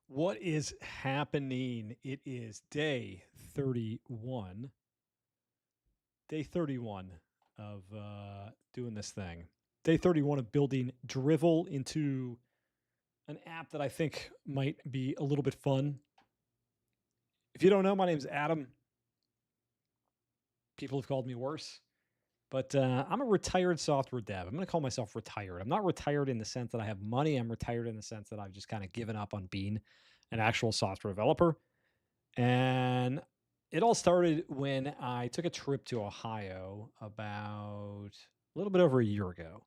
What is happening? It is day 31. Day 31 of doing this thing. Day 31 of building Drivel into an app that I think might be a little bit fun. If you don't know, my name's Adam. People have called me worse, but I'm a retired software dev. I'm going to call myself retired. I'm not retired in the sense that I have money. I'm retired in the sense that I've just kind of given up on being an actual software developer. And it all started when I took a trip to Ohio about a little bit over a year ago.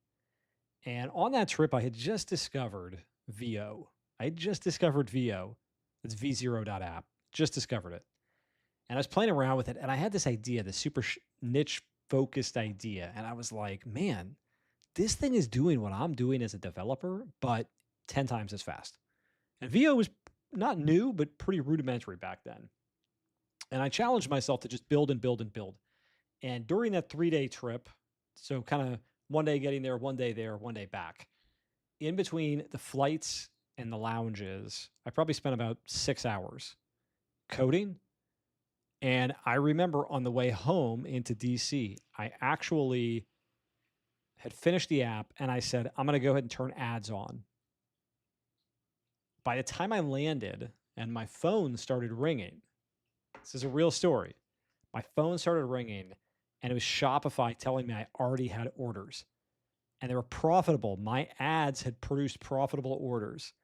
And on that trip, I had just discovered VO. I had just discovered VO. It's v0.app. Just discovered it. And I was playing around with it. And I had this idea, this super niche focused idea. And I was like, man, this thing is doing what I'm doing as a developer, but 10 times as fast. And VO was not new, but pretty rudimentary back then. And I challenged myself to just build and build and build. And during that 3-day trip, so kind of one day getting there, one day there, one day back, in between the flights and the lounges, I probably spent about 6 hours coding. And I remember on the way home into DC, I actually had finished the app and I said, I'm going to go ahead and turn ads on. By the time I landed and my phone started ringing, this is a real story. My phone started ringing and it was Shopify telling me I already had orders and they were profitable. My ads had produced profitable orders.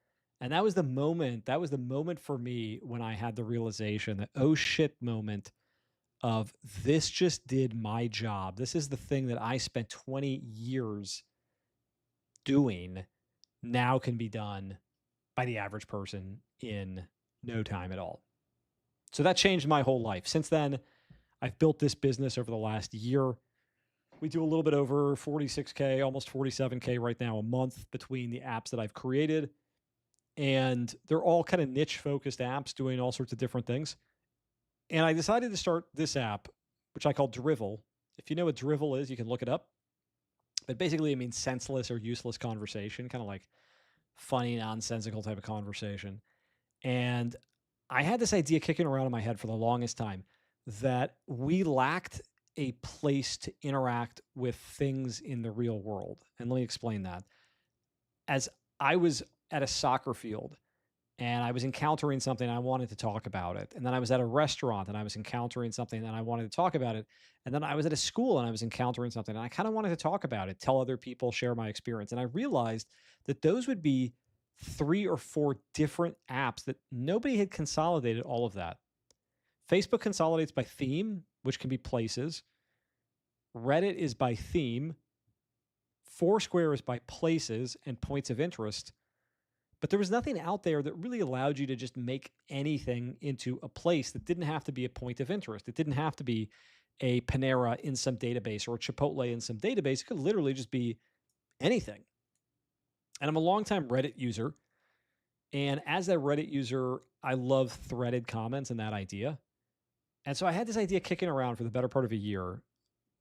And that was the moment. That was the moment for me when I had the realization that, oh shit moment of this just did my job. This is the thing that I spent 20 years doing now can be done by the average person in no time at all. So that changed my whole life. Since then, I've built this business over the last year. We do a little bit over 46K, almost 47K right now a month between the apps that I've created. And they're all kind of niche focused apps doing all sorts of different things. And I decided to start this app, which I call Drivel. If you know what Drivel is, you can look it up. But basically, it means senseless or useless conversation, kind of like funny, nonsensical type of conversation. And I had this idea kicking around in my head for the longest time that we lacked a place to interact with things in the real world. And let me explain that. As I was at a soccer field and I was encountering something, I wanted to talk about it. And then I was at a restaurant and I was encountering something and I wanted to talk about it. And then I was at a school and I was encountering something and I kind of wanted to talk about it, tell other people, share my experience. And I realized that those would be 3 or 4 different apps that nobody had consolidated all of that. Facebook consolidates by theme, which can be places. Reddit is by theme. Foursquare is by places and points of interest. But there was nothing out there that really allowed you to just make anything into a place that didn't have to be a point of interest. It didn't have to be a Panera in some database or a Chipotle in some database. It could literally just be anything. And I'm a longtime Reddit user. And as that Reddit user, I love threaded comments and that idea. And so I had this idea kicking around for the better part of a year,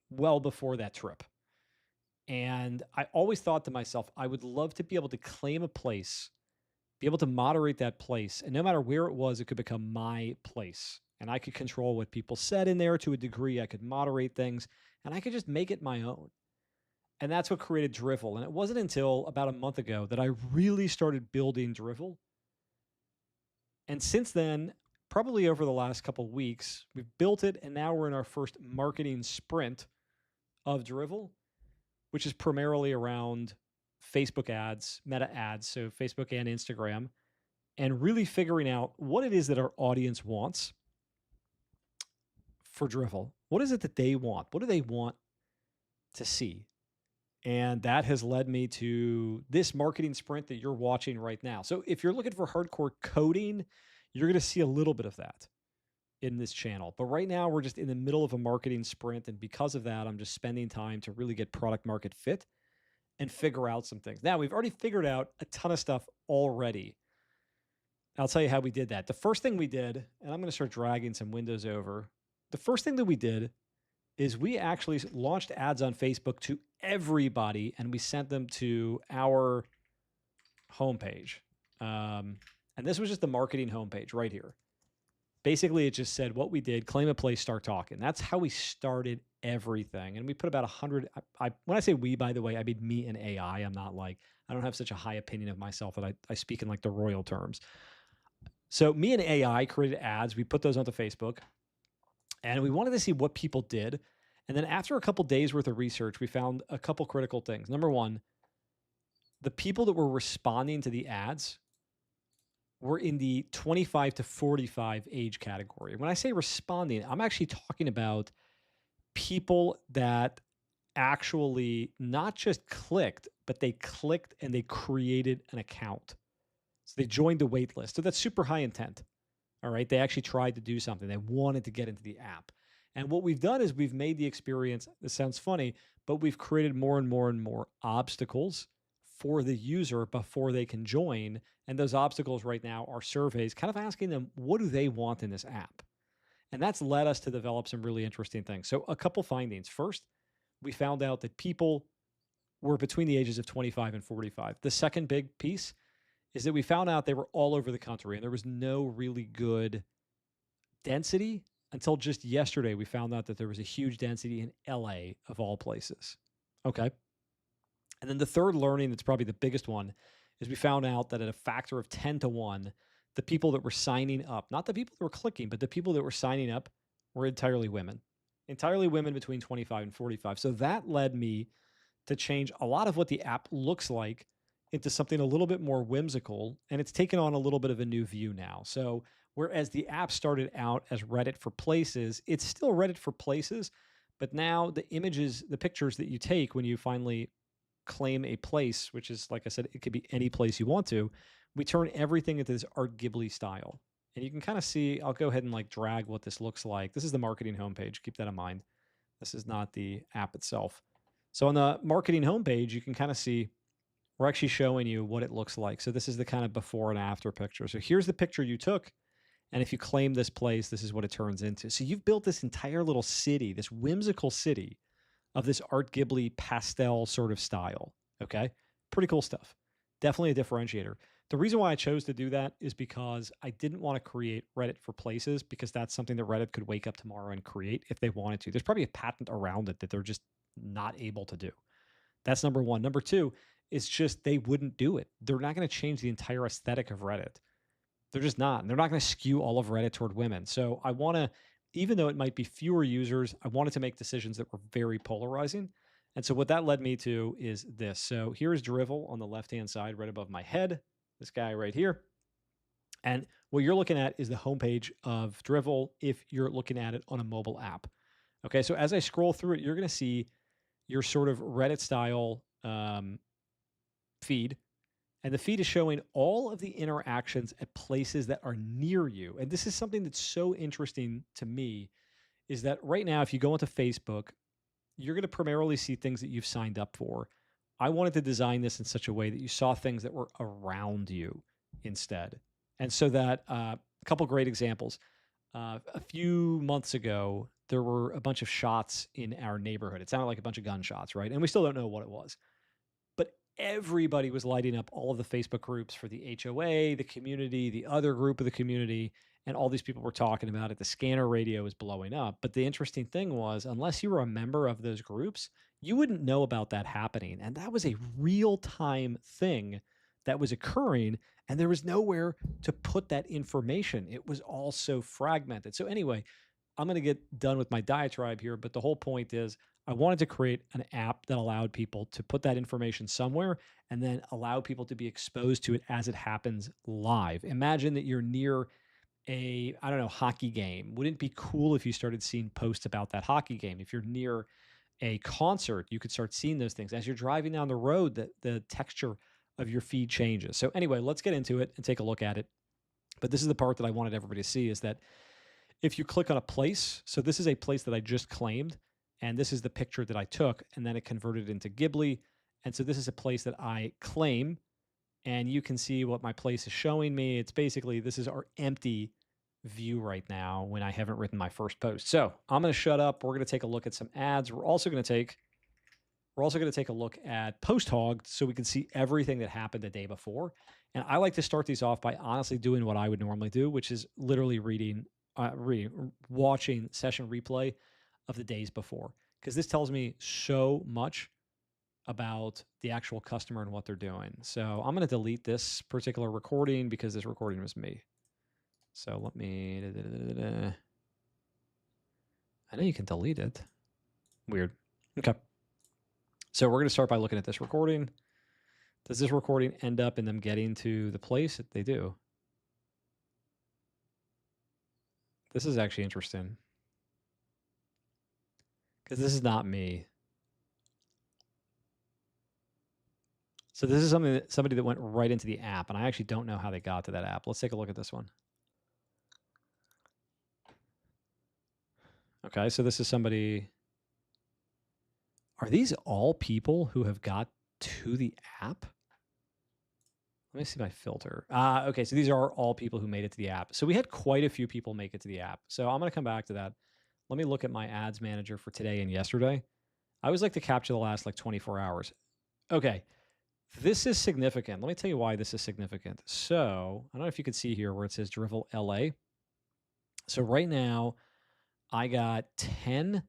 well before that trip. And I always thought to myself, I would love to be able to claim a place, be able to moderate that place. And no matter where it was, it could become my place. And I could control what people said in there to a degree. I could moderate things and I could just make it my own. And that's what created Drivel. And it wasn't until about a month ago that I really started building Drivel. And since then, probably over the last couple of weeks, we've built it. And now we're in our first marketing sprint of Drivel, which is primarily around Facebook ads, meta ads, so Facebook and Instagram, and really figuring out what it is that our audience wants for Drivel. What is it that they want? What do they want to see? And that has led me to this marketing sprint that you're watching right now. So if you're looking for hardcore coding, you're going to see a little bit of that in this channel. But right now we're just in the middle of a marketing sprint. And because of that, I'm just spending time to really get product market fit and figure out some things. Now we've already figured out a ton of stuff already. I'll tell you how we did that. The first thing we did, and I'm going to start dragging some windows over. The first thing that we did is we actually launched ads on Facebook to everybody and we sent them to our homepage. And this was just the marketing homepage right here. Basically, it just said what we did, claim a place, start talking. That's how we started everything. And we put about 100. When I say we, by the way, I mean me and AI. I'm not like, I don't have such a high opinion of myself that I speak in like the royal terms. So me and AI created ads. We put those onto Facebook and we wanted to see what people did. And then after a couple days worth of research, we found a couple critical things. Number one, the people that were responding to the ads were in the 25 to 45 age category. When I say responding, I'm actually talking about people that actually not just clicked, but they clicked and they created an account. So they joined the wait list. So that's super high intent. All right. They actually tried to do something. They wanted to get into the app. And what we've done is we've made the experience, this sounds funny, but we've created more and more and more obstacles for the user before they can join. And those obstacles right now are surveys kind of asking them, what do they want in this app? And that's led us to develop some really interesting things. So a couple findings. First, we found out that people were between the ages of 25 and 45. The second big piece is that we found out they were all over the country and there was no really good density until just yesterday. We found out that there was a huge density in LA of all places. Okay. And then the third learning, that's probably the biggest one, is we found out that at a factor of 10 to 1, the people that were signing up, not the people that were clicking, but the people that were signing up were entirely women between 25 and 45. So that led me to change a lot of what the app looks like into something a little bit more whimsical. And it's taken on a little bit of a new view now. So whereas the app started out as Reddit for Places, it's still Reddit for Places, but now the images, the pictures that you take when you finally claim a place, which is, like I said, it could be any place you want to, we turn everything into this Art Ghibli style. And you can kind of see, I'll go ahead and like drag what this looks like. This is the marketing homepage. Keep that in mind. This is not the app itself. So on the marketing homepage, you can kind of see, we're actually showing you what it looks like. So this is the kind of before and after picture. So here's the picture you took. And if you claim this place, this is what it turns into. So you've built this entire little city, this whimsical city of this Art Ghibli pastel sort of style. Okay. Pretty cool stuff. Definitely a differentiator. The reason why I chose to do that is because I didn't want to create Reddit for Places, because that's something that Reddit could wake up tomorrow and create if they wanted to. There's probably a patent around it that they're just not able to do. That's number one. Number two, it's just they wouldn't do it. They're not going to change the entire aesthetic of Reddit. They're just not. And they're not going to skew all of Reddit toward women. So I want to, even though it might be fewer users, I wanted to make decisions that were very polarizing. And so what that led me to is this. So here's Drivel on the left-hand side, right above my head, this guy right here. And what you're looking at is the homepage of Drivel if you're looking at it on a mobile app. Okay, so as I scroll through it, you're going to see your sort of Reddit style feed. And the feed is showing all of the interactions at places that are near you. And this is something that's so interesting to me, is that right now, if you go into Facebook, you're going to primarily see things that you've signed up for. I wanted to design this in such a way that you saw things that were around you instead. And so that a couple great examples. A few months ago, there were a bunch of shots in our neighborhood. It sounded like a bunch of gunshots, right? And we still don't know what it was. But everybody was lighting up all of the Facebook groups for the HOA, the community, the other group of the community, and all these people were talking about it. The scanner radio was blowing up. But the interesting thing was, unless you were a member of those groups, you wouldn't know about that happening. And that was a real-time thing that was occurring, and there was nowhere to put that information. It was all so fragmented. So anyway, I'm going to get done with my diatribe here, but the whole point is I wanted to create an app that allowed people to put that information somewhere and then allow people to be exposed to it as it happens live. Imagine that you're near a, I don't know, hockey game. Wouldn't it be cool if you started seeing posts about that hockey game? If you're near a concert, you could start seeing those things. As you're driving down the road, the texture of your feed changes. So anyway, let's get into it and take a look at it. But this is the part that I wanted everybody to see, is that if you click on a place, so this is a place that I just claimed, and this is the picture that I took, and then it converted into Ghibli. And so this is a place that I claim, and you can see what my place is showing me. It's basically, this is our empty view right now when I haven't written my first post. So I'm going to shut up. We're going to take a look at some ads. We're also going to take a look at Post Hog so we can see everything that happened the day before. And I like to start these off by honestly doing what I would normally do, which is literally watching session replay of the days before, because this tells me so much about the actual customer and what they're doing. So I'm going to delete this particular recording because this recording was me. So let me, I know you can delete it. Weird. Okay. So we're going to start by looking at this recording. Does this recording end up in them getting to the place that they do? This is actually interesting, because this is not me. So this is somebody that went right into the app, and I actually don't know how they got to that app. Let's take a look at this one. Okay, so this is somebody. Are these all people who have got to the app? Let me see my filter. Okay, so these are all people who made it to the app. So we had quite a few people make it to the app. So I'm going to come back to that. Let me look at my ads manager for today and yesterday. I always like to capture the last like 24 hours. Okay, this is significant. Let me tell you why this is significant. So I don't know if you can see here where it says Drivel LA. So right now, I got 10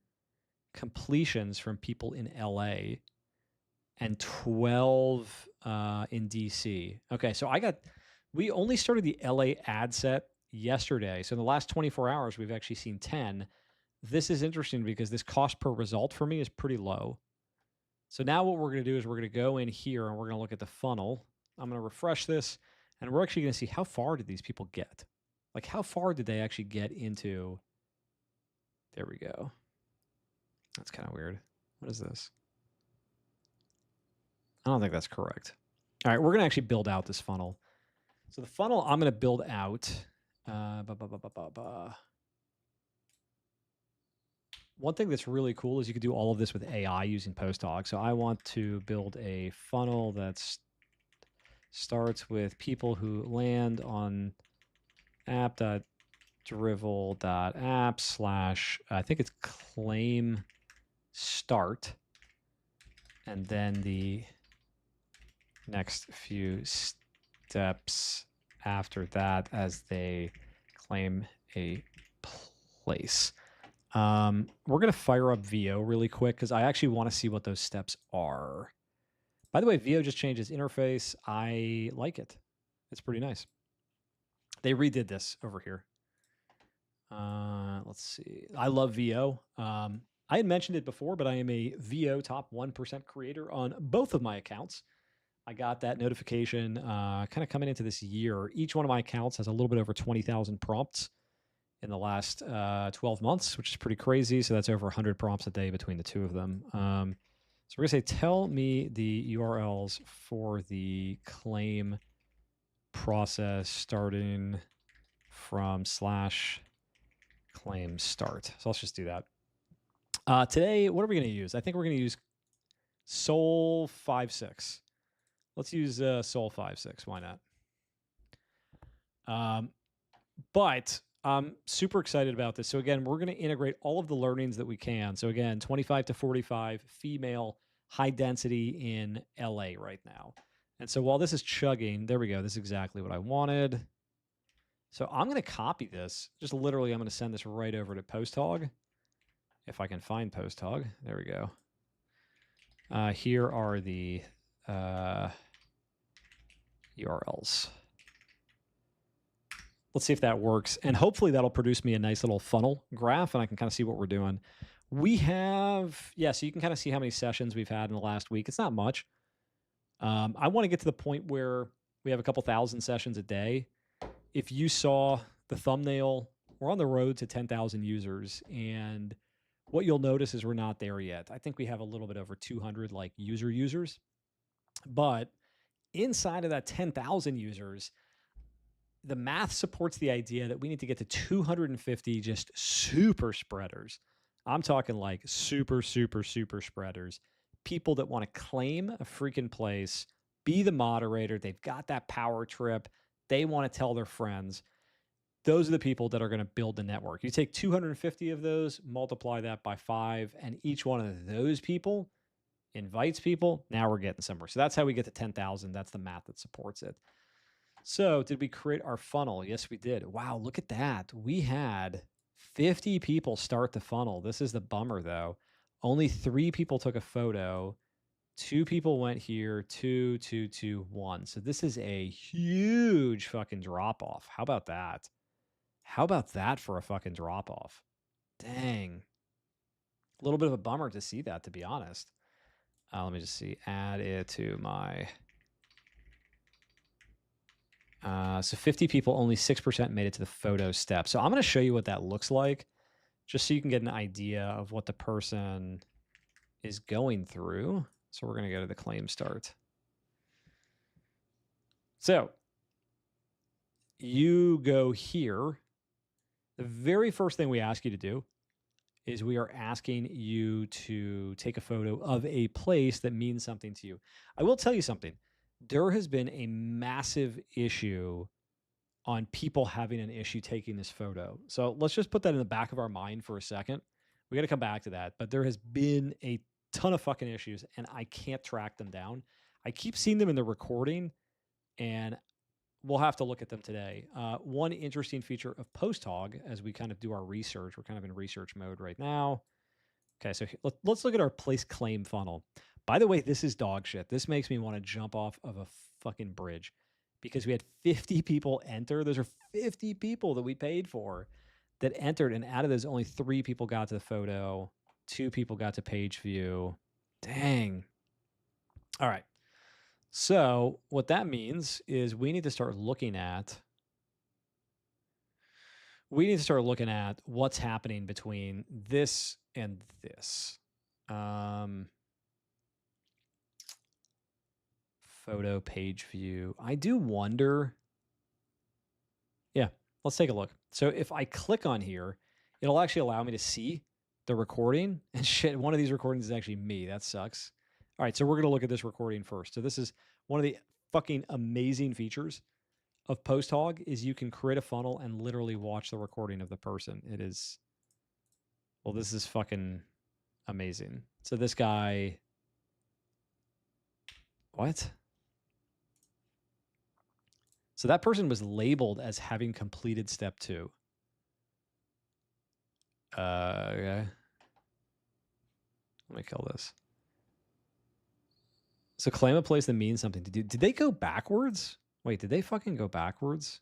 completions from people in LA and 12 in DC. Okay, so we only started the LA ad set yesterday. So in the last 24 hours, we've actually seen 10. This is interesting because this cost per result for me is pretty low. So now what we're going to do is we're going to go in here and we're going to look at the funnel. I'm going to refresh this, and we're actually going to see how far did these people get? Like, how far did they actually get into? There we go. That's kind of weird. What is this? I don't think that's correct. All right, we're going to actually build out this funnel. So the funnel I'm going to build out. One thing that's really cool is you could do all of this with AI using Posthog. So I want to build a funnel that starts with people who land on app.drivel.app / I think it's claim start, and then the next few steps after that as they claim a place. We're going to fire up VO really quick because I actually want to see what those steps are. By the way, VO just changed its interface. I like it. It's pretty nice. They redid this over here. Let's see. I love VO. I had mentioned it before, but I am a VO top 1% creator on both of my accounts. I got that notification kind of coming into this year. Each one of my accounts has a little bit over 20,000 prompts in the last 12 months, which is pretty crazy. So that's over 100 prompts a day between the two of them. So we're going to say, tell me the URLs for the claim process starting from /claim start. So let's just do that. Today, what are we going to use? I think we're going to use Sol 5.6. Let's use Sol 5.6. Why not? But I'm super excited about this. So again, we're going to integrate all of the learnings that we can. So again, 25 to 45 female, high density in LA right now. And so while this is chugging, there we go. This is exactly what I wanted. So I'm going to copy this. Just literally, I'm going to send this right over to Posthog. If I can find Posthog. There we go. Here are the URLs. Let's see if that works. And hopefully that'll produce me a nice little funnel graph and I can kind of see what we're doing. We have, so you can kind of see how many sessions we've had in the last week. It's not much. I want to get to the point where we have a couple thousand sessions a day. If you saw the thumbnail, we're on the road to 10,000 users. And what you'll notice is we're not there yet. I think we have a little bit over 200 like users. But inside of that 10,000 users, the math supports the idea that we need to get to 250 just super spreaders. I'm talking like super spreaders. People that want to claim a freaking place, be the moderator. They've got that power trip. They want to tell their friends. Those are the people that are going to build the network. You take 250 of those, multiply that by 5, and each one of those people invites people. Now we're getting somewhere. So that's how we get to 10,000. That's the math that supports it. So did we create our funnel? Yes, we did. Wow, look at that. We had 50 people start the funnel. This is the bummer though. Only 3 people took a photo. 2 people went here, 2, 2, 2, 1. So this is a huge fucking drop off. How about that? How about that for a fucking drop off? Dang. A little bit of a bummer to see that, to be honest. Let me just see. Add it to my... so 50 people, only 6% made it to the photo step. So I'm going to show you what that looks like, just so you can get an idea of what the person is going through. So we're going to go to the claim start. So you go here. The very first thing we ask you to do is we are asking you to take a photo of a place that means something to you. I will tell you something. There has been a massive issue on people having an issue taking this photo. So let's just put that in the back of our mind for a second. We got to come back to that. But there has been a ton of fucking issues and I can't track them down. I keep seeing them in the recording and we'll have to look at them today. One interesting feature of PostHog as we kind of do our research, we're kind of in research mode right now. Okay, so let's look at our place claim funnel. By the way, this is dog shit. This makes me want to jump off of a fucking bridge because we had 50 people enter. Those are 50 people that we paid for that entered. And out of those, only 3 people got to the photo. 2 people got to page view. Dang. All right. So what that means is we need to start looking at what's happening between this and this. Photo page view. I do wonder. Yeah, let's take a look. So if I click on here, it'll actually allow me to see the recording. And shit, one of these recordings is actually me. That sucks. All right, so we're going to look at this recording first. So this is one of the fucking amazing features of PostHog is you can create a funnel and literally watch the recording of the person. It is, well, this is fucking amazing. So this guy, what? So that person was labeled as having completed step 2. Okay. Let me kill this. So claim a place that means something to do. Did they go backwards? Wait, did they fucking go backwards?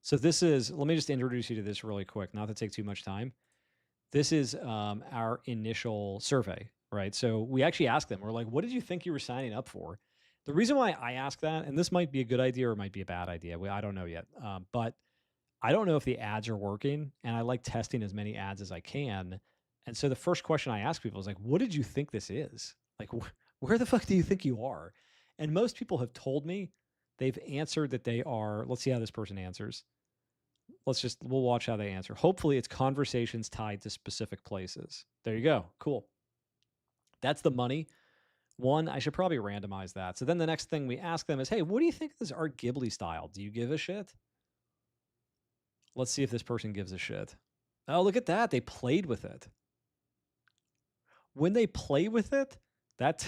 So this is, let me just introduce you to this really quick, not to take too much time. This is our initial survey, right? So we actually asked them, we're like, what did you think you were signing up for? The reason why I ask that, and this might be a good idea or it might be a bad idea, I don't know yet, but I don't know if the ads are working, and I like testing as many ads as I can. And so the first question I ask people is like, what did you think this is? Like, where the fuck do you think you are? And most people have told me they've answered that they are, let's see how this person answers. We'll watch how they answer. Hopefully it's conversations tied to specific places. There you go. Cool. That's the money. One, I should probably randomize that. So then the next thing we ask them is, hey, what do you think of this Art Ghibli style? Do you give a shit? Let's see if this person gives a shit. Oh, look at that. They played with it. When they play with it, that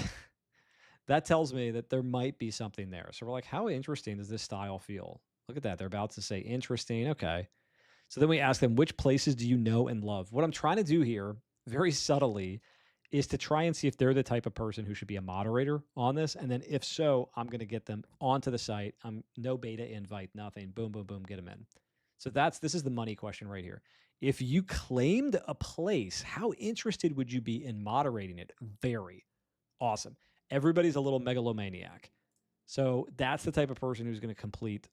tells me that there might be something there. So we're like, how interesting does this style feel? Look at that. They're about to say interesting. Okay. So then we ask them, which places do you know and love? What I'm trying to do here, very subtly, is to try and see if they're the type of person who should be a moderator on this. And then if so, I'm going to get them onto the site. No beta invite, nothing. Boom, boom, boom, get them in. So this is the money question right here. If you claimed a place, how interested would you be in moderating it? Very. Awesome. Everybody's a little megalomaniac. So that's the type of person who's going to complete.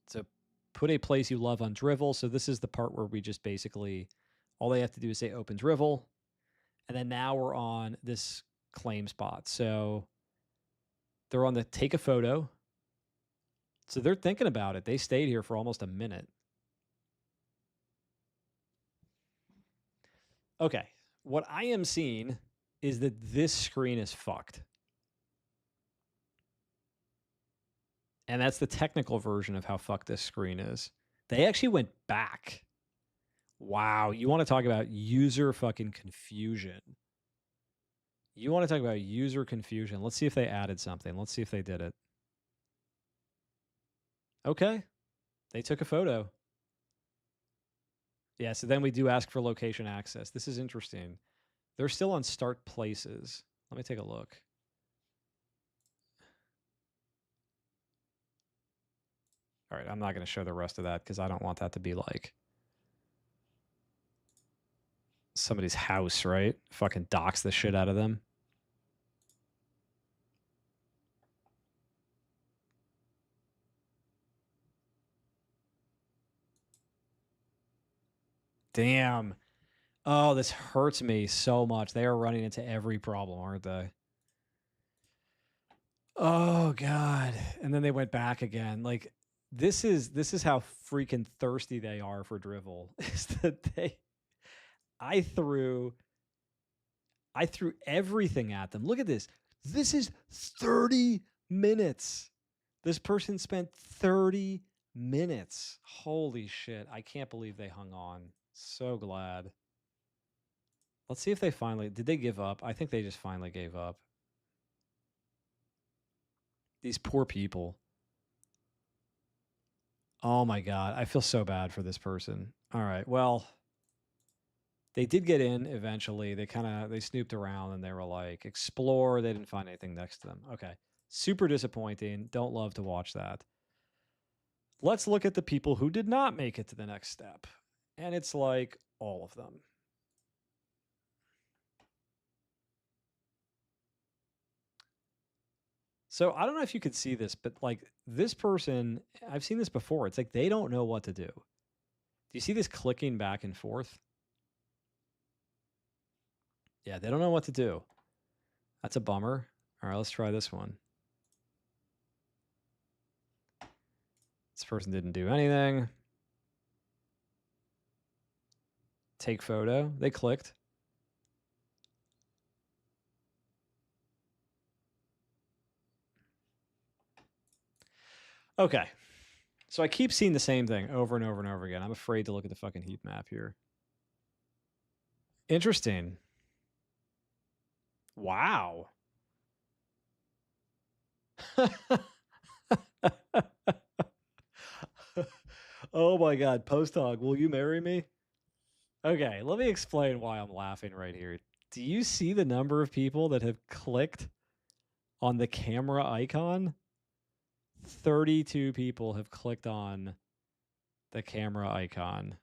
So put a place you love on Drivel. So this is the part where we just basically, all they have to do is say open Drivel. And then now we're on this claim spot. So they're on the take a photo. So they're thinking about it. They stayed here for almost a minute. Okay. What I am seeing is that this screen is fucked. And that's the technical version of how fucked this screen is. They actually went back. Wow. You want to talk about user fucking confusion. Let's see if they added something. Let's see if they did it. Okay. They took a photo. Yeah, so then we do ask for location access. This is interesting. They're still on start places. Let me take a look. All right, I'm not going to show the rest of that because I don't want that to be like somebody's house, right? Fucking dox the shit out of them. Damn. Oh, this hurts me so much. They are running into every problem, aren't they? Oh god. And then they went back again. Like this is how freaking thirsty they are for drivel. Is that I threw everything at them. Look at this. This is 30 minutes. This person spent 30 minutes. Holy shit. I can't believe they hung on. So glad. Let's see if they finally... Did they give up? I think they just finally gave up. These poor people. Oh my god. I feel so bad for this person. All right. Well, they did get in eventually. They snooped around and they were like, explore. They didn't find anything next to them. Okay. Super disappointing. Don't love to watch that. Let's look at the people who did not make it to the next step. And it's like all of them. So I don't know if you could see this, but like this person, I've seen this before. It's like they don't know what to do. Do you see this clicking back and forth? Yeah, they don't know what to do. That's a bummer. All right, let's try this one. This person didn't do anything. Take photo. They clicked. Okay. So I keep seeing the same thing over and over and over again. I'm afraid to look at the fucking heat map here. Interesting. Wow. Oh my god, Post Hog, will you marry me? Okay, let me explain why I'm laughing right here. Do you see the number of people that have clicked on the camera icon? 32 people have clicked on the camera icon.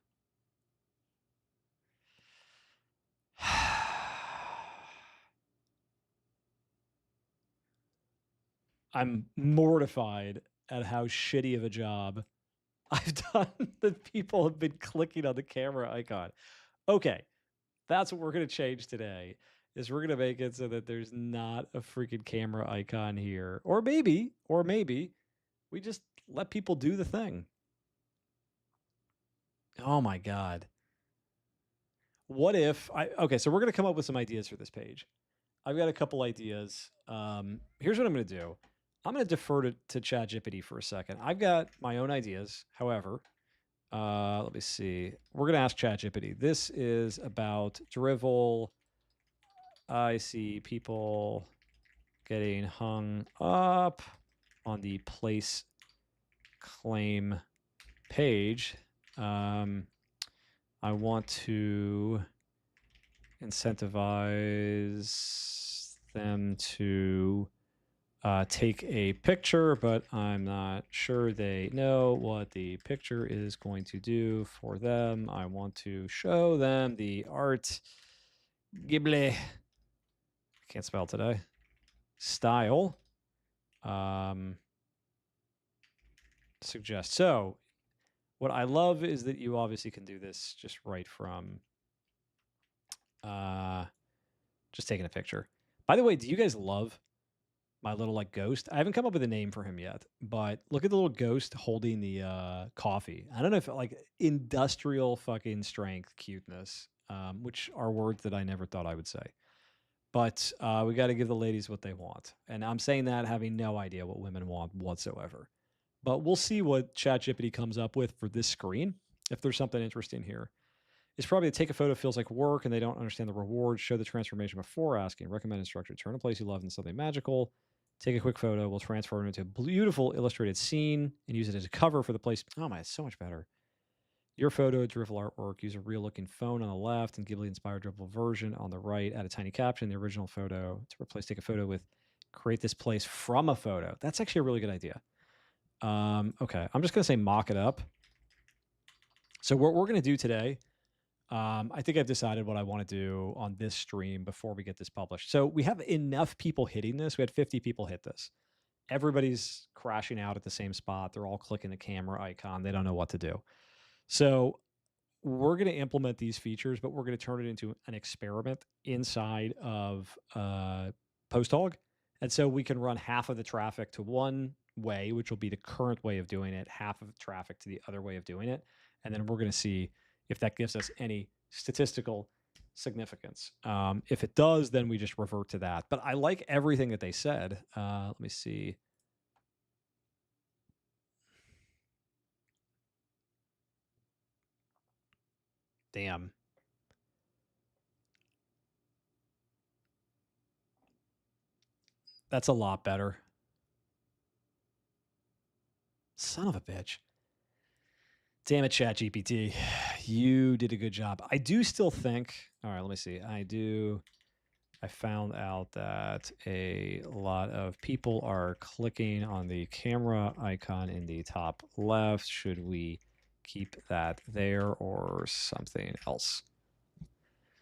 I'm mortified at how shitty of a job I've done that people have been clicking on the camera icon. Okay, that's what we're going to change today. Is we're going to make it so that there's not a freaking camera icon here. Or maybe we just let people do the thing. Oh my god. What if okay, so we're going to come up with some ideas for this page. I've got a couple ideas. Here's what I'm going to do. I'm going to defer to ChatGPT for a second. I've got my own ideas. However, let me see. We're going to ask ChatGPT. This is about drivel. I see people getting hung up on the place claim page. I want to incentivize them to take a picture, but I'm not sure they know what the picture is going to do for them. I want to show them the art Ghibli. Can't spell today. Style. Suggest. So what I love is that you obviously can do this just right from just taking a picture. By the way, do you guys love my little like ghost? I haven't come up with a name for him yet, but look at the little ghost holding the coffee. I don't know if like industrial fucking strength cuteness, which are words that I never thought I would say. But we got to give the ladies what they want. And I'm saying that having no idea what women want whatsoever. But we'll see what ChatGPT comes up with for this screen. If there's something interesting here, it's probably to take a photo feels like work and they don't understand the reward. Show the transformation before asking. Recommend instructor. Turn a place you love into something magical. Take a quick photo. We'll transfer it into a beautiful illustrated scene and use it as a cover for the place. Oh my, it's so much better. Your photo, drivel artwork. Use a real-looking phone on the left and Ghibli-inspired drivel version on the right. Add a tiny caption. The original photo to replace. Take a photo with. Create this place from a photo. That's actually a really good idea. Okay, I'm just gonna say mock it up. So what we're gonna do today, I think I've decided what I want to do on this stream before we get this published. So we have enough people hitting this. We had 50 people hit this. Everybody's crashing out at the same spot. They're all clicking the camera icon. They don't know what to do. So we're going to implement these features, but we're going to turn it into an experiment inside of PostHog. And so we can run half of the traffic to one way, which will be the current way of doing it, half of the traffic to the other way of doing it. And then we're going to see if that gives us any statistical significance. If it does, then we just revert to that. But I like everything that they said. Let me see. Damn. That's a lot better. Son of a bitch. Damn it, ChatGPT. You did a good job. I do still think, all right, let me see. I found out that a lot of people are clicking on the camera icon in the top left. Should we keep that there or something else?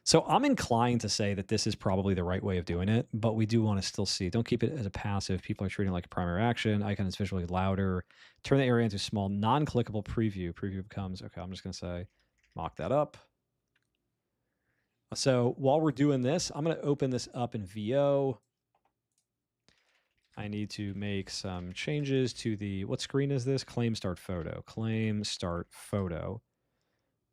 So I'm inclined to say that this is probably the right way of doing it, but we do want to still see. Don't keep it as a passive. People are treating it like a primary action. Icon is visually louder. Turn the area into small, non-clickable preview. Preview becomes, okay, I'm just going to say, mock that up. So while we're doing this, I'm going to open this up in VO. I need to make some changes to the, what screen is this? Claim start photo. Claim start photo.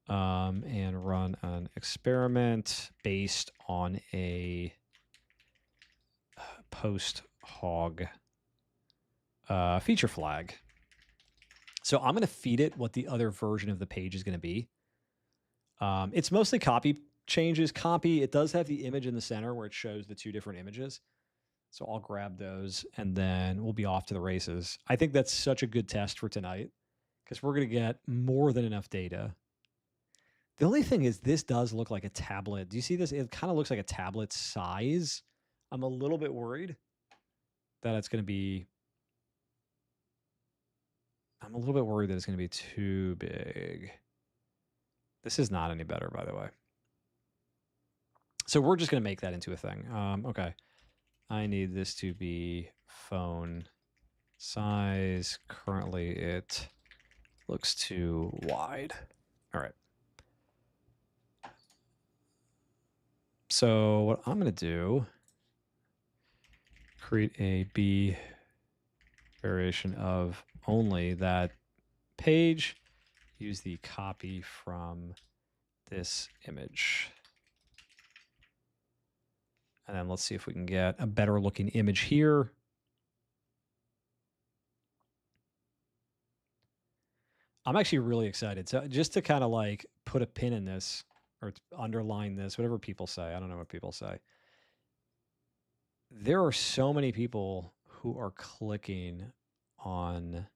And run an experiment based on a PostHog feature flag. So I'm going to feed it what the other version of the page is going to be. It's mostly copy changes. Copy, it does have the image in the center where it shows the two different images. So I'll grab those and then we'll be off to the races. I think that's such a good test for tonight because we're going to get more than enough data. The only thing is this does look like a tablet. Do you see this? It kind of looks like a tablet size. I'm a little bit worried that it's going to be... I'm a little bit worried that it's going to be too big. This is not any better, by the way. So we're just going to make that into a thing. Okay. I need this to be phone size. Currently, it looks too wide. All right. So what I'm going to do, create a B variation of only that page, use the copy from this image. And then let's see if we can get a better looking image here. I'm actually really excited. So just to kind of like put a pin in this or underline this, whatever people say. I don't know what people say. There are so many people who are clicking on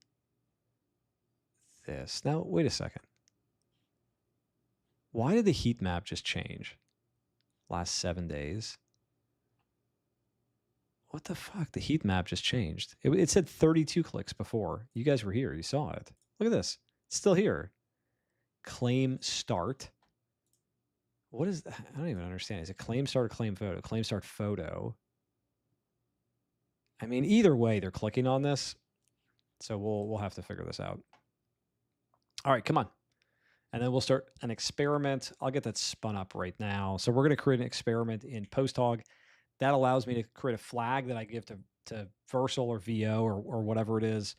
this. Now, wait a second. Why did the heat map just change? Last 7 days. What the fuck? The heat map just changed. It said 32 clicks before. You guys were here. You saw it. Look at this. It's still here. Claim start. What is that? I don't even understand. Is it claim start or claim photo? Claim start photo. I mean, either way, they're clicking on this. So we'll have to figure this out. All right, come on. And then we'll start an experiment. I'll get that spun up right now. So we're going to create an experiment in PostHog. That allows me to create a flag that I give to Versal or VO or whatever it is.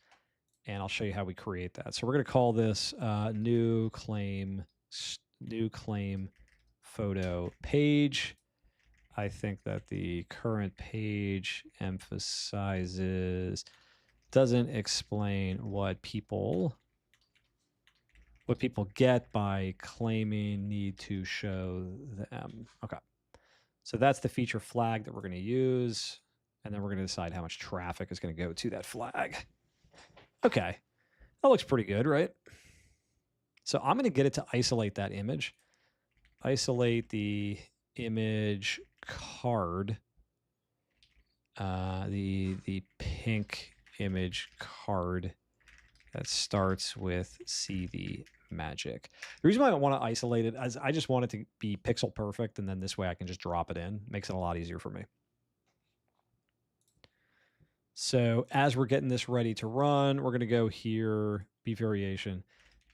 And I'll show you how we create that. So we're going to call this new claim photo page. I think that the current page doesn't explain what people get by claiming need to show them. Okay. So that's the feature flag that we're going to use. And then we're going to decide how much traffic is going to go to that flag. Okay. That looks pretty good, right? So I'm going to get it to isolate that image. Isolate the image card. The pink image card that starts with see the magic. The reason why I want to isolate it is I just want it to be pixel perfect, and then this way I can just drop it in. Makes it a lot easier for me. So as we're getting this ready to run, we're going to go here, B variation.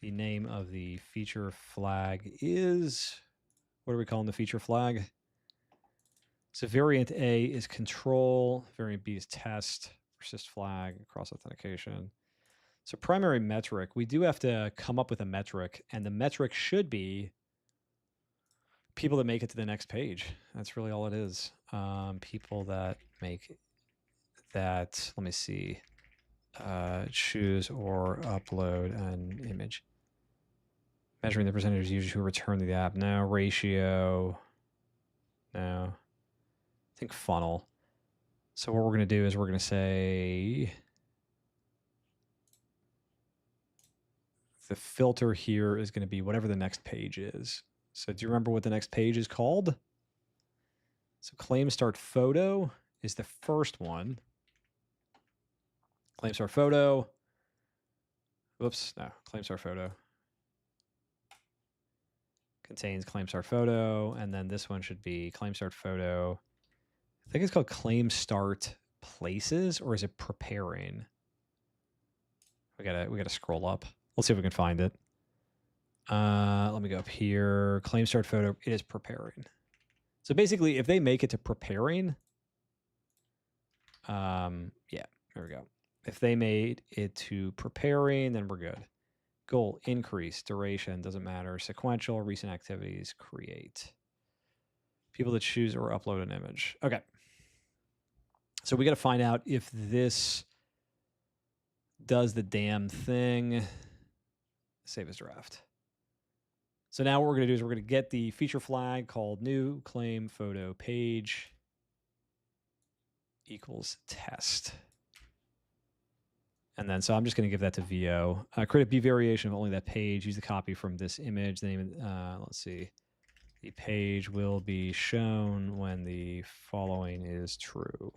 The name of the feature flag is, what are we calling the feature flag? So variant A is control, variant B is test, persist flag, cross authentication. So primary metric, we do have to come up with a metric, and the metric should be people that make it to the next page. That's really all it is. People that make that, let me see, choose or upload an image. Measuring the percentage of users who return to the app. No. Ratio. No. I think funnel. So what we're going to do is we're going to say the filter here is going to be whatever the next page is. So do you remember what the next page is called? So claim start photo is the first one. Claim start photo. Whoops, no, claim start photo. Contains claim start photo, and then this one should be claim start photo. I think it's called claim start places, or is it preparing? We gotta scroll up. Let's see if we can find it. Let me go up here. Claim start photo. It is preparing. So basically, if they make it to preparing, yeah, there we go. If they made it to preparing, then we're good. Goal, increase, duration, doesn't matter. Sequential, recent activities, create. People that choose or upload an image. Okay. So we got to find out if this does the damn thing. Save as draft. So now what we're going to do is we're going to get the feature flag called new claim photo page equals test. And then, so I'm just going to give that to VO. Create a B variation of only that page. Use the copy from this image. The name, let's see. The page will be shown when the following is true.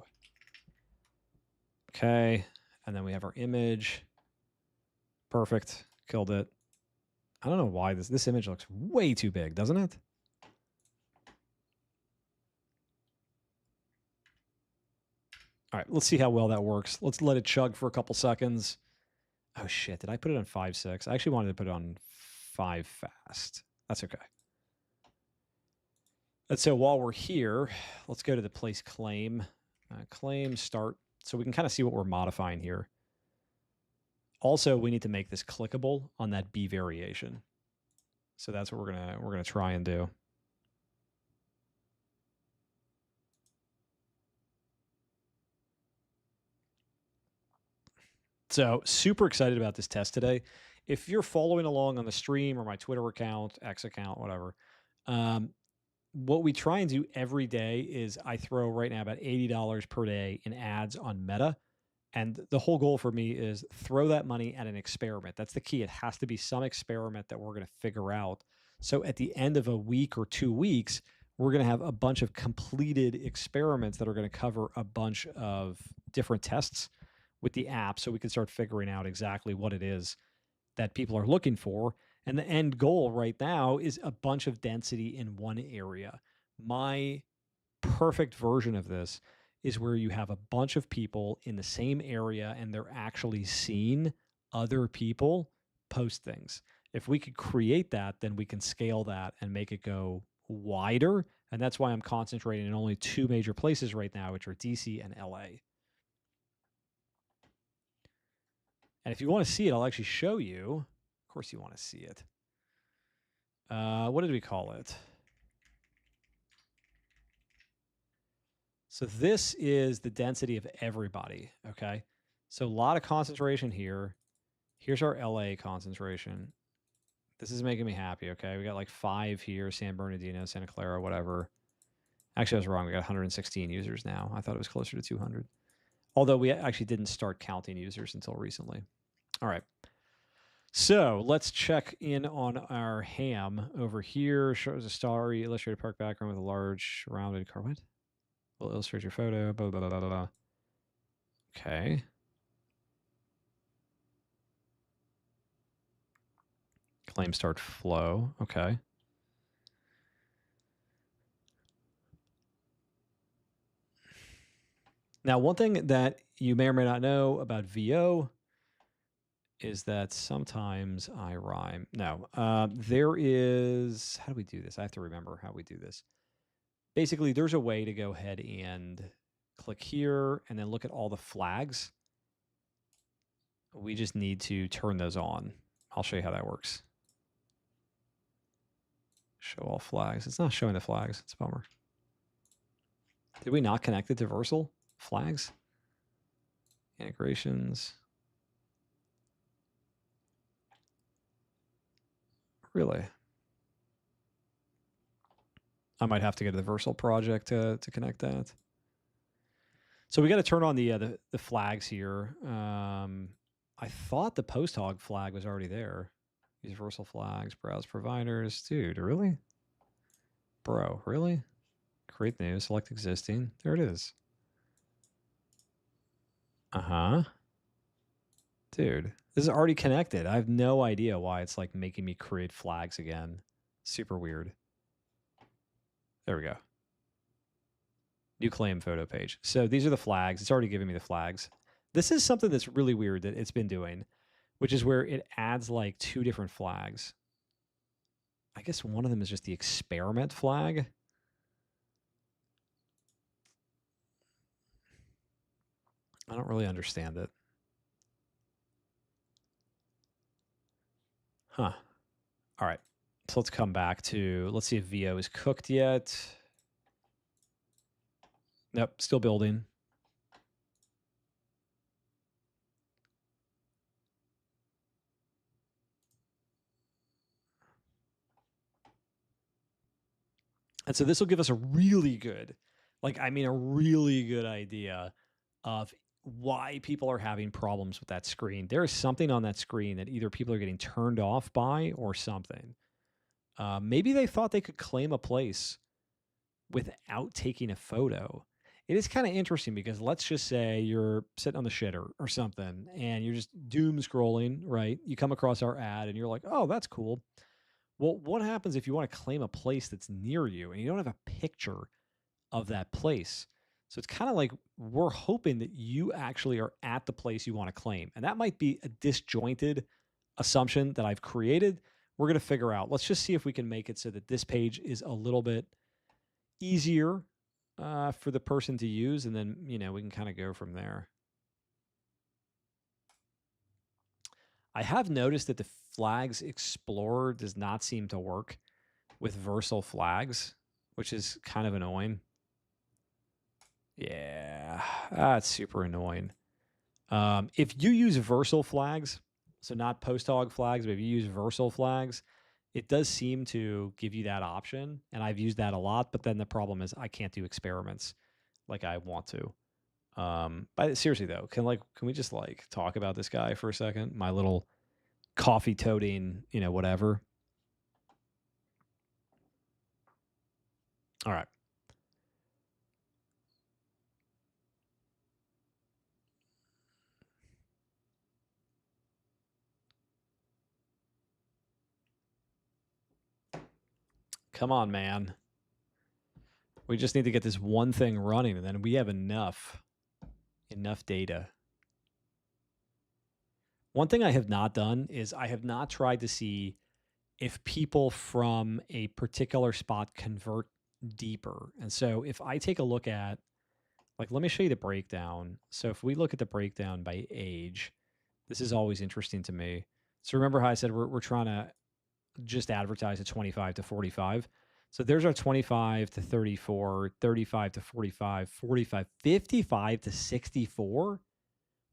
Okay. And then we have our image. Perfect. Killed it. I don't know why this image looks way too big, doesn't it? All right, let's see how well that works. Let's let it chug for a couple seconds. Oh shit, did I put it on 5.6? I actually wanted to put it on 5 fast. That's okay. And so while we're here, let's go to the place claim. Claim start, so we can kind of see what we're modifying here. Also, we need to make this clickable on that B variation. So that's what we're gonna try and do. So super excited about this test today. If you're following along on the stream or my Twitter account, X account, whatever, what we try and do every day is I throw right now about $80 per day in ads on Meta. And the whole goal for me is throw that money at an experiment. That's the key. It has to be some experiment that we're going to figure out. So at the end of a week or 2 weeks, we're going to have a bunch of completed experiments that are going to cover a bunch of different tests with the app, so we can start figuring out exactly what it is that people are looking for. And the end goal right now is a bunch of density in one area. My perfect version of this is where you have a bunch of people in the same area and they're actually seeing other people post things. If we could create that, then we can scale that and make it go wider. And that's why I'm concentrating in only 2 major places right now, which are DC and LA. And if you want to see it, I'll actually show you. Of course you want to see it. What did we call it? So this is the density of everybody, okay? So a lot of concentration here. Here's our LA concentration. This is making me happy, okay? We got like 5 here, San Bernardino, Santa Clara, whatever. Actually, I was wrong. We got 116 users now. I thought it was closer to 200. Although we actually didn't start counting users until recently. All right. So let's check in on our ham over here. Shows a starry illustrated park background with a large rounded car. What? We'll illustrate your photo. Blah, blah, blah, blah, blah. Okay. Claim start flow. Okay. Now, one thing that you may or may not know about VO is that sometimes I rhyme. No, there is, how do we do this? I have to remember how we do this. Basically, there's a way to go ahead and click here and then look at all the flags. We just need to turn those on. I'll show you how that works. Show all flags. It's not showing the flags. It's a bummer. Did we not connect it to Versal? Flags? Integrations. Really? I might have to go to the Versal project to connect that. So we got to turn on the flags here. I thought the post hog flag was already there. Use Versal flags, browse providers. Dude, really? Bro, really? Create new, select existing. There it is. Uh-huh. Dude, this is already connected. I have no idea why it's like making me create flags again. Super weird. There we go. New claim photo page. So these are the flags. It's already giving me the flags. This is something that's really weird that it's been doing, which is where it adds like 2 different flags. I guess one of them is just the experiment flag. I don't really understand it. Huh. All right. So let's come back to, let's see if VO is cooked yet. Nope, still building. And so this will give us a really good, a really good idea of why people are having problems with that screen. There is something on that screen that either people are getting turned off by or something. Maybe they thought they could claim a place without taking a photo. It is kind of interesting because let's just say you're sitting on the shitter or something and you're just doom scrolling, right? You come across our ad and you're like, oh, that's cool. Well, what happens if you want to claim a place that's near you and you don't have a picture of that place? So it's kind of like we're hoping that you actually are at the place you want to claim. And that might be a disjointed assumption that I've created. We're going to figure out. Let's just see if we can make it so that this page is a little bit easier for the person to use. And then, we can kind of go from there. I have noticed that the Flags Explorer does not seem to work with Versal flags, which is kind of annoying. Yeah, that's super annoying. If you use Versal flags, so not post hog flags, but if you use Versal flags, it does seem to give you that option. And I've used that a lot, but then the problem is I can't do experiments like I want to. But seriously though, can we just talk about this guy for a second? My little coffee toting, whatever. All right. Come on, man. We just need to get this one thing running and then we have enough data. One thing I have not done is I have not tried to see if people from a particular spot convert deeper. And so if I take a look at, let me show you the breakdown. So if we look at the breakdown by age, this is always interesting to me. So remember how I said we're trying to just advertise at 25 to 45. So there's our 25 to 34, 35 to 45, 45, 55 to 64.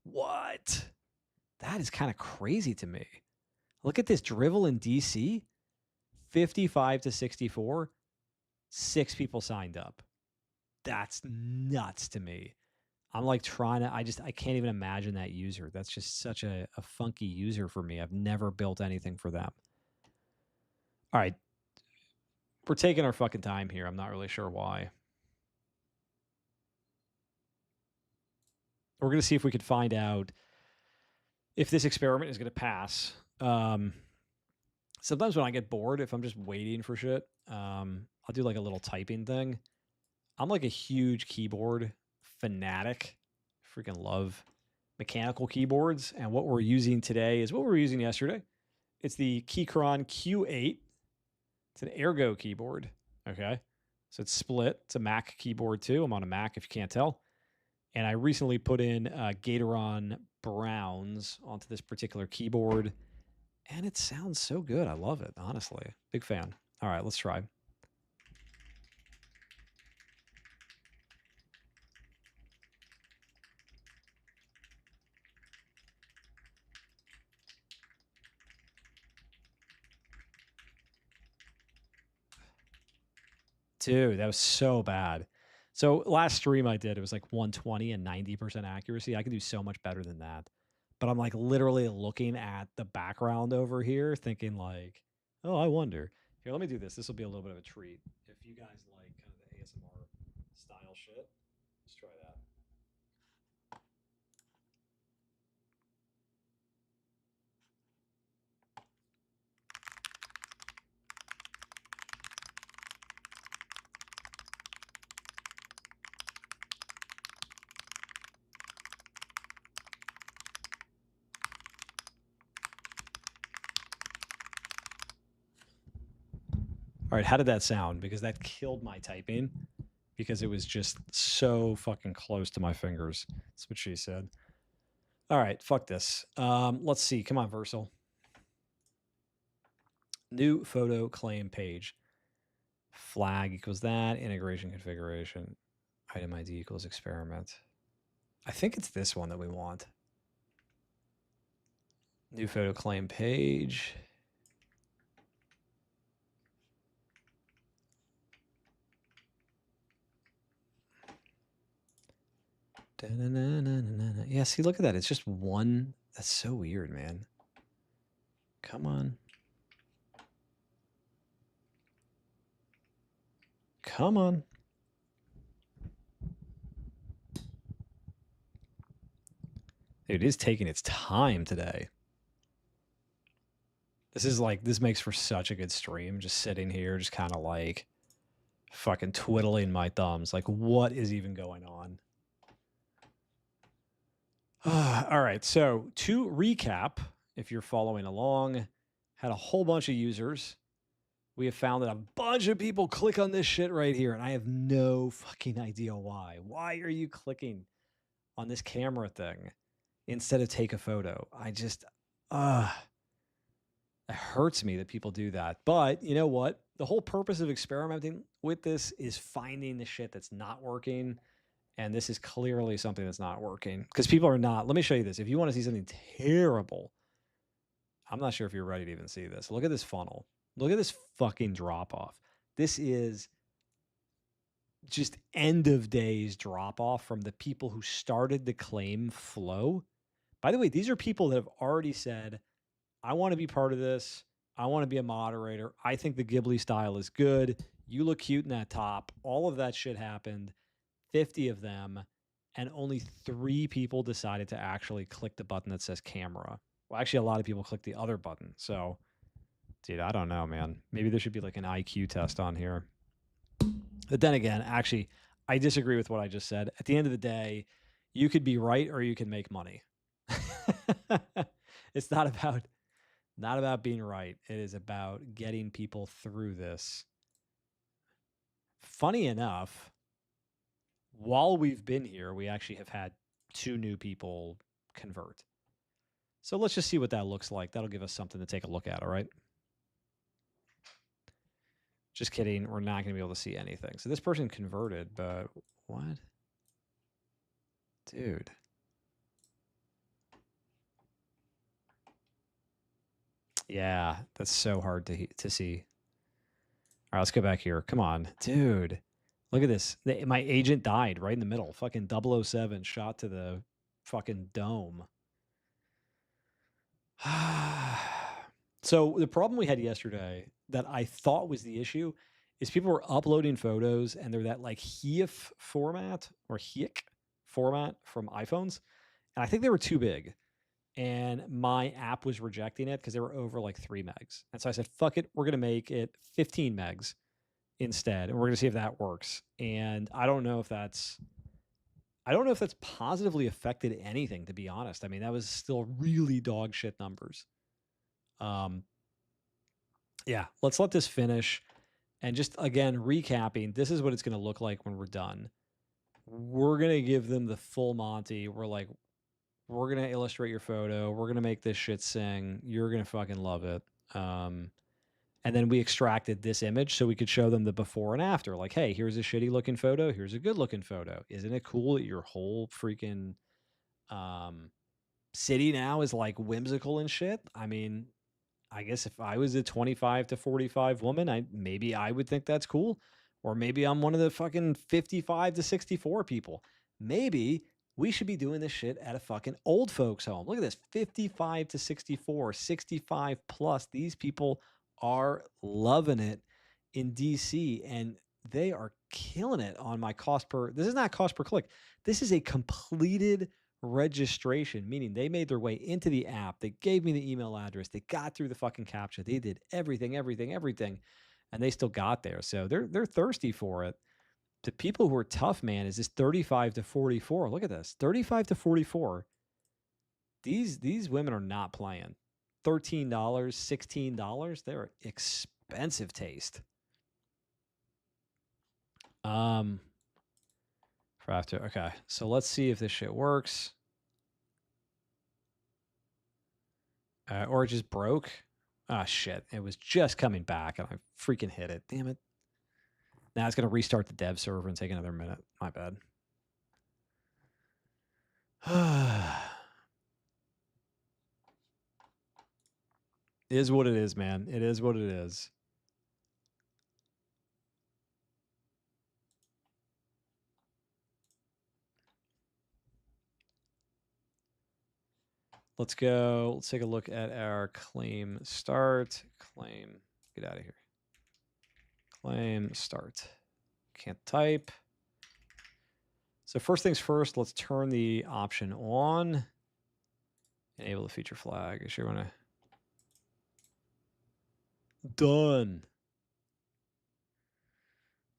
What? That is kind of crazy to me. Look at this drivel in DC, 55 to 64, 6 people signed up. That's nuts to me. I'm like trying to, I can't even imagine that user. That's just such a funky user for me. I've never built anything for them. All right. We're taking our fucking time here. I'm not really sure why. We're going to see if we could find out if this experiment is going to pass. Sometimes when I get bored, if I'm just waiting for shit, I'll do like a little typing thing. I'm like a huge keyboard fanatic. Freaking love mechanical keyboards. And what we're using today is what we were using yesterday. It's the Keychron Q8. It's an Ergo keyboard. Okay. So it's split. It's a Mac keyboard too. I'm on a Mac if you can't tell. And I recently put in Gatoron Browns onto this particular keyboard. And it sounds so good. I love it, honestly. Big fan. All right, let's try. Dude, that was so bad. So last stream I did, it was like 120 and 90% accuracy. I can do so much better than that. But I'm like literally looking at the background over here thinking like, oh, I wonder. Here, let me do this. This will be a little bit of a treat. If you guys like kind of the ASMR style shit, let's try that. All right, how did that sound? Because that killed my typing because it was just so fucking close to my fingers. That's what she said. All right, fuck this. Let's see. Come on, Versal. New photo claim page. Flag equals that. Integration configuration. Item ID equals experiment. I think it's this one that we want. New photo claim page. Yeah, see, look at that. It's just one. That's so weird, man. Come on. Come on. It is taking its time today. This is like, this makes for such a good stream. Just sitting here, just kind of like fucking twiddling my thumbs. Like, what is even going on? All right. So to recap, if you're following along, had a whole bunch of users. We have found that a bunch of people click on this shit right here, and I have no fucking idea why. Why are you clicking on this camera thing instead of take a photo? I just, it hurts me that people do that. But you know what? The whole purpose of experimenting with this is finding the shit that's not working. And this is clearly something that's not working because people are not. Let me show you this. If you want to see something terrible, I'm not sure if you're ready to even see this. Look at this funnel. Look at this fucking drop off. This is just end of days drop off from the people who started the claim flow. By the way, these are people that have already said, I want to be part of this. I want to be a moderator. I think the Ghibli style is good. You look cute in that top. All of that shit happened. 50 of them. And only 3 people decided to actually click the button that says camera. Well, actually, a lot of people click the other button. So, dude, I don't know, man. Maybe there should be like an IQ test on here. But then again, actually, I disagree with what I just said. At the end of the day, you could be right or you can make money. It's not about being right. It is about getting people through this. Funny enough, while we've been here, we actually have had 2 new people convert. So let's just see what that looks like. That'll give us something to take a look at, all right? Just kidding. We're not going to be able to see anything. So this person converted, but what? Dude. Yeah, that's so hard to see. All right, let's go back here. Come on. Dude. Look at this. My agent died right in the middle. Fucking 007 shot to the fucking dome. So the problem we had yesterday that I thought was the issue is people were uploading photos and they're that like HEIF format or HEIC format from iPhones. And I think they were too big. And my app was rejecting it because they were over like 3 megs. And so I said, fuck it, we're going to make it 15 megs instead. And we're going to see if that works. And I don't know if that's positively affected anything, to be honest. I mean, that was still really dog shit numbers. Yeah, let's let this finish. And just again, recapping, this is what it's going to look like when we're done. We're going to give them the full Monty. We're going to illustrate your photo. We're going to make this shit sing. You're going to fucking love it. And then we extracted this image so we could show them the before and after. Like, hey, here's a shitty looking photo. Here's a good looking photo. Isn't it cool that your whole freaking city now is like whimsical and shit? I mean, I guess if I was a 25 to 45 woman, maybe I would think that's cool. Or maybe I'm one of the fucking 55 to 64 people. Maybe we should be doing this shit at a fucking old folks home. Look at this, 55 to 64, 65 plus. These people are loving it in DC and they are killing it on my cost per. This is not cost per click. This is a completed registration, meaning they made their way into the app. They gave me the email address. They got through the fucking captcha. They did everything, and they still got there. So they're thirsty for it. The people who are tough, man, is this 35 to 44. Look at this, 35 to 44. These women are not playing. $13, $16. They're expensive taste. For after, okay. So let's see if this shit works. Or it just broke. Ah, shit. It was just coming back and I freaking hit it. Damn it. Now it's going to restart the dev server and take another minute. My bad. It is what it is, man. It is what it is. Let's go. Let's take a look at our claim start. Claim. Get out of here. Claim start. Can't type. So first things first, let's turn the option on. Enable the feature flag. I sure want to. Done.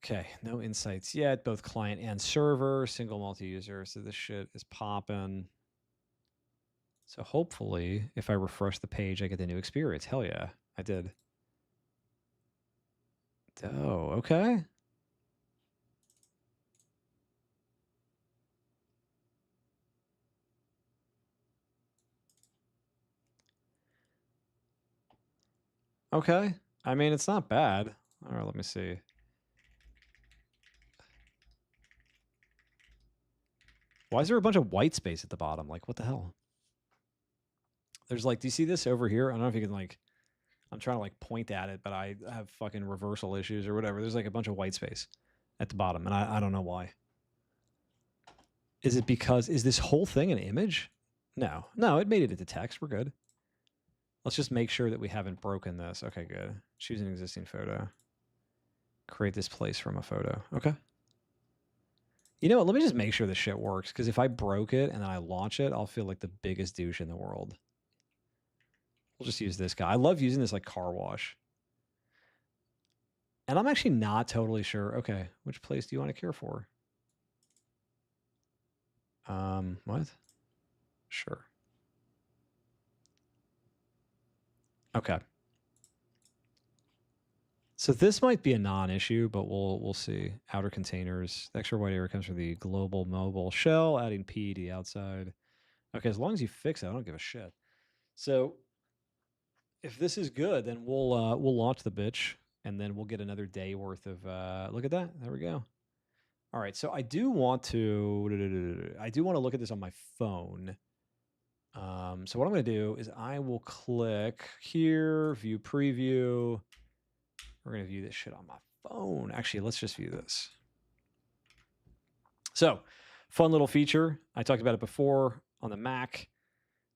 Okay, no insights yet. Both client and server, single multi-user. So this shit is popping. So hopefully, if I refresh the page, I get the new experience. Hell yeah, I did. Oh, okay. Okay. I mean, it's not bad. All right, let me see. Why is there a bunch of white space at the bottom? Like, what the hell? There's like, do you see this over here? I don't know if you can like, I'm trying to like point at it, but I have fucking reversal issues or whatever. There's like a bunch of white space at the bottom, and I don't know why. Is it because, is this whole thing an image? No, it made it into text. We're good. Let's just make sure that we haven't broken this. Okay, good. Choose an existing photo. Create this place from a photo. Okay. You know what? Let me just make sure this shit works, because if I broke it and then I launch it, I'll feel like the biggest douche in the world. We'll just use this guy. I love using this like car wash. And I'm actually not totally sure. Okay, which place do you want to care for? What? Sure. Okay. So this might be a non-issue, but we'll see. Outer containers. The extra white area comes from the global mobile shell, adding P to the outside. Okay, as long as you fix it, I don't give a shit. So if this is good, then we'll launch the bitch, and then we'll get another day worth of. Look at that. There we go. All right, so I do want to look at this on my phone. So what I'm going to do is I will click here, view preview. We're going to view this shit on my phone. Actually, let's just view this. So, fun little feature. I talked about it before on the Mac,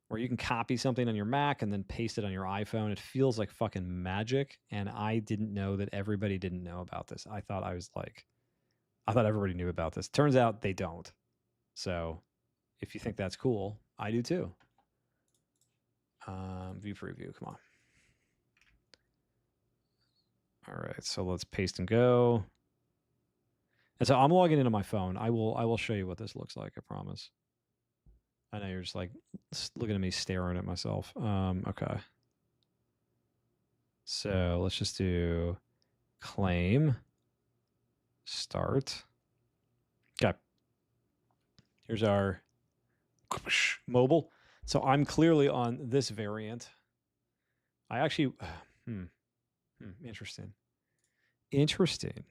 where you can copy something on your Mac and then paste it on your iPhone. It feels like fucking magic. And I didn't know that everybody didn't know about this. I thought everybody knew about this. Turns out they don't. So if you think that's cool, I do too. View preview, come on. All right, so let's paste and go. And so I'm logging into my phone. I will show you what this looks like, I promise. I know you're just like looking at me staring at myself. Okay. So let's just do claim, start. Okay. Here's our mobile. So I'm clearly on this variant. I actually, interesting. Interesting.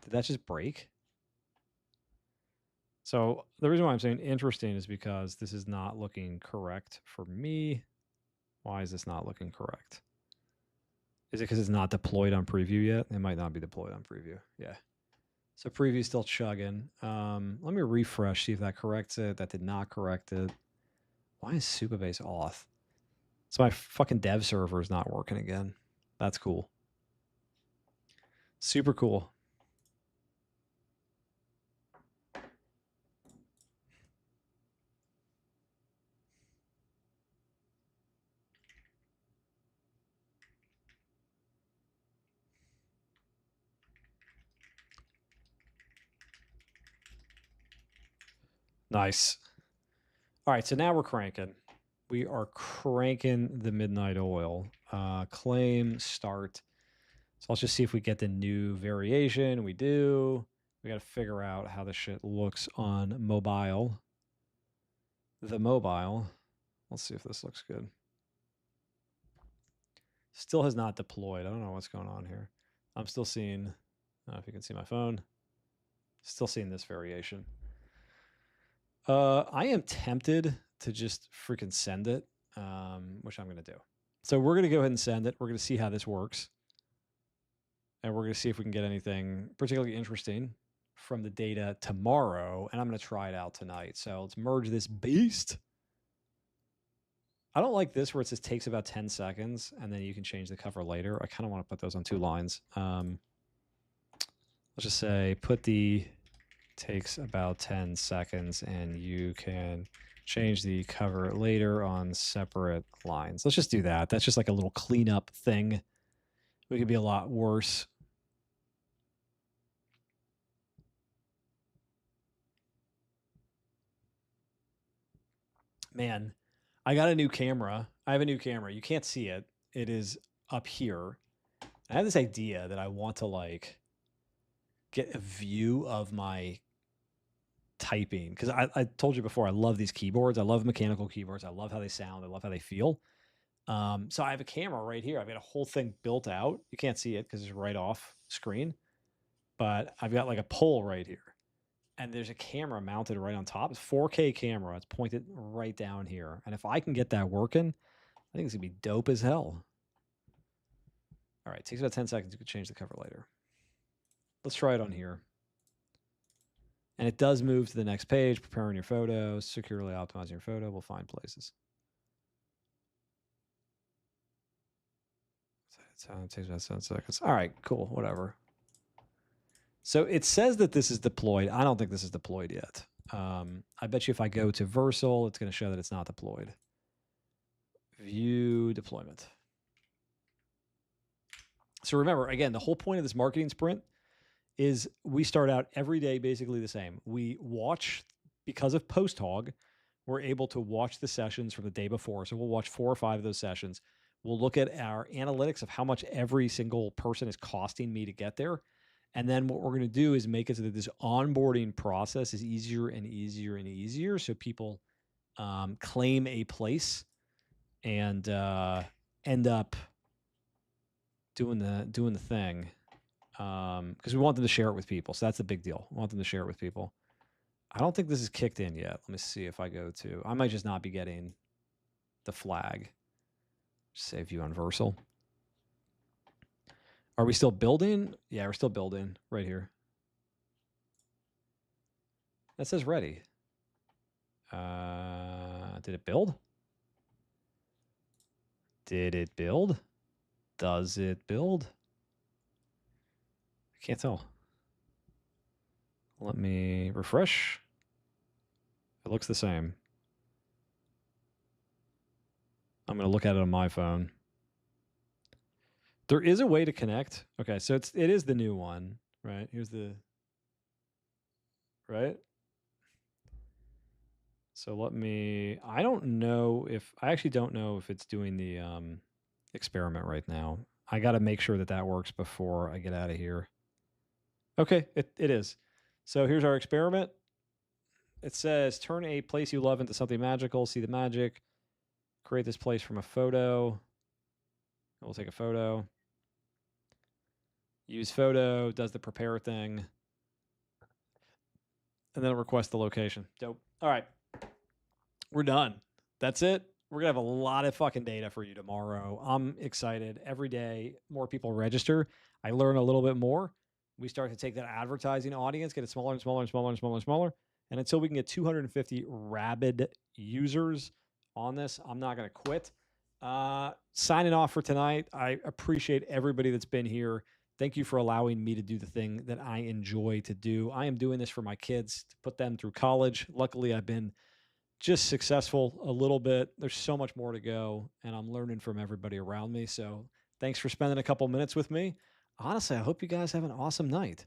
Did that just break? So the reason why I'm saying interesting is because this is not looking correct for me. Why is this not looking correct? Is it because it's not deployed on preview yet? It might not be deployed on preview. Yeah. So preview's still chugging. Let me refresh, see if that corrects it. That did not correct it. Why is Supabase auth? So my fucking dev server is not working again. That's cool. Super cool. Nice. All right, so now we're cranking. We are cranking the midnight oil. Claim, start. So let's just see if we get the new variation. We do. We got to figure out how the shit looks on mobile. The mobile. Let's see if this looks good. Still has not deployed. I don't know what's going on here. I'm still seeing, I don't know if you can see my phone. Still seeing this variation. I am tempted to just freaking send it, which I'm going to do. So we're going to go ahead and send it. We're going to see how this works. And we're going to see if we can get anything particularly interesting from the data tomorrow. And I'm going to try it out tonight. So let's merge this beast. I don't like this where it says takes about 10 seconds and then you can change the cover later. I kind of want to put those on 2 lines. Let's just say put the takes about 10 seconds and you can change the cover later on separate lines. Let's just do that. That's just like a little cleanup thing. We could be a lot worse. Man, I got a new camera. I have a new camera. You can't see it. It is up here. I have this idea that I want to like get a view of my typing because I told you before I love these keyboards. I love mechanical keyboards. I love how they sound. I love how they feel. So I have a camera right here. I've got a whole thing built out. You can't see it because it's right off screen, but I've got like a pole right here. And there's a camera mounted right on top. It's 4K camera. It's pointed right down here. And if I can get that working, I think it's going to be dope as hell. All right, it takes about 10 seconds. You can change the cover later. Let's try it on here. And it does move to the next page, preparing your photos, securely optimizing your photo. We'll find places. It takes about 7 seconds. All right, cool, whatever. So it says that this is deployed. I don't think this is deployed yet. I bet you if I go to Versal, it's going to show that it's not deployed. View deployment. So remember, again, the whole point of this marketing sprint is we start out every day basically the same. We watch, because of Post Hog, we're able to watch the sessions from the day before. So we'll watch 4 or 5 of those sessions. We'll look at our analytics of how much every single person is costing me to get there. And then what we're going to do is make it so that this onboarding process is easier and easier and easier. So people claim a place and end up doing the thing. Because we want them to share it with people. So that's the big deal. We want them to share it with people. I don't think this is kicked in yet. Let me see if I go to, I might just not be getting the flag. Save you on Versal. Are we still building? Yeah, we're still building right here. That says ready. Did it build? Did it build? Does it build? I can't tell. Let me refresh. It looks the same. I'm going to look at it on my phone. There is a way to connect. Okay, so it is the new one, right? Here's the, right? So let me, I actually don't know if it's doing the experiment right now. I got to make sure that works before I get out of here. Okay, it is. So here's our experiment. It says, turn a place you love into something magical, see the magic, create this place from a photo. We'll take a photo. Use photo, does the prepare thing. And then request the location. Dope. All right. We're done. That's it. We're going to have a lot of fucking data for you tomorrow. I'm excited. Every day, more people register. I learn a little bit more. We start to take that advertising audience, get it smaller and smaller and smaller and smaller and smaller. And until we can get 250 rabid users on this, I'm not going to quit. Signing off for tonight. I appreciate everybody that's been here. Thank you for allowing me to do the thing that I enjoy to do. I am doing this for my kids, to put them through college. Luckily, I've been just successful a little bit. There's so much more to go, and I'm learning from everybody around me. So thanks for spending a couple minutes with me. Honestly, I hope you guys have an awesome night.